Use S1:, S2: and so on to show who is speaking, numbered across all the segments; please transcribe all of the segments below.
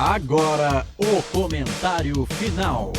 S1: Agora, o comentário final.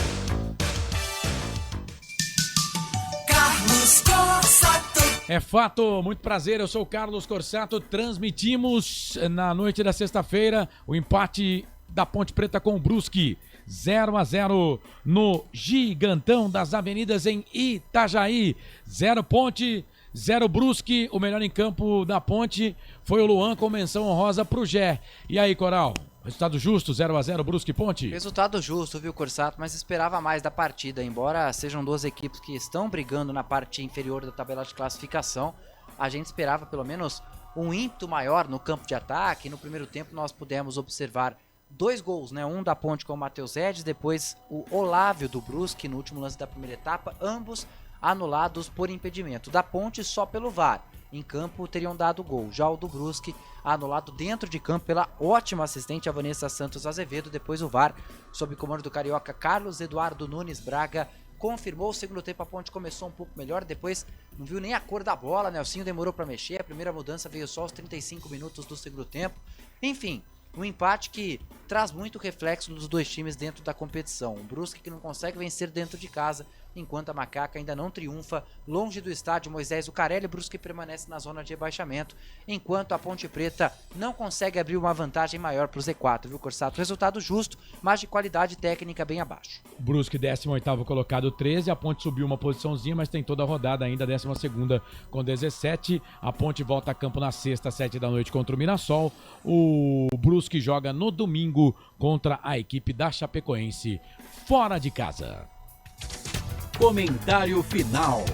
S2: Carlos Corsato.
S3: É fato, muito prazer, eu sou o Carlos Corsato. Transmitimos na noite da sexta-feira o empate da Ponte Preta com o Brusque. 0-0 no Gigantão das Avenidas em Itajaí. 0 Ponte, 0 Brusque. O melhor em campo da Ponte foi o Luan, com menção honrosa pro Gé. E aí, Coral? Resultado justo, 0-0 Brusque e Ponte?
S4: Resultado justo, viu, Corsato? Mas esperava mais da partida. Embora sejam duas equipes que estão brigando na parte inferior da tabela de classificação, a gente esperava pelo menos um ímpeto maior no campo de ataque. No primeiro tempo nós pudemos observar 2 gols, né? Um da Ponte com o Matheus Edes, depois o Olávio do Brusque no último lance da primeira etapa, ambos anulados por impedimento. Da Ponte só pelo VAR. Em campo teriam dado gol. Já o do Brusque anulado dentro de campo pela ótima assistente a Vanessa Santos Azevedo. Depois o VAR, sob comando do carioca Carlos Eduardo Nunes Braga, confirmou. O segundo tempo a Ponte começou um pouco melhor, depois não viu nem a cor da bola, Nelsinho demorou para mexer, a primeira mudança veio só aos 35 minutos do segundo tempo. Enfim, um empate que traz muito reflexo dos dois times dentro da competição. O Brusque que não consegue vencer dentro de casa, enquanto a Macaca ainda não triunfa longe do estádio Moisés Zucarelli. Brusque permanece na zona de rebaixamento, enquanto a Ponte Preta não consegue abrir uma vantagem maior para o Z4, viu, Corsato? Resultado justo, mas de qualidade técnica bem abaixo.
S3: Brusque 18º colocado, 13, a Ponte subiu uma posiçãozinha, mas tem toda a rodada ainda, 12ª com 17, a Ponte volta a campo na sexta, 7 da noite contra o Mirassol. O Brusque joga no domingo contra a equipe da Chapecoense, fora de casa.
S1: Comentário final.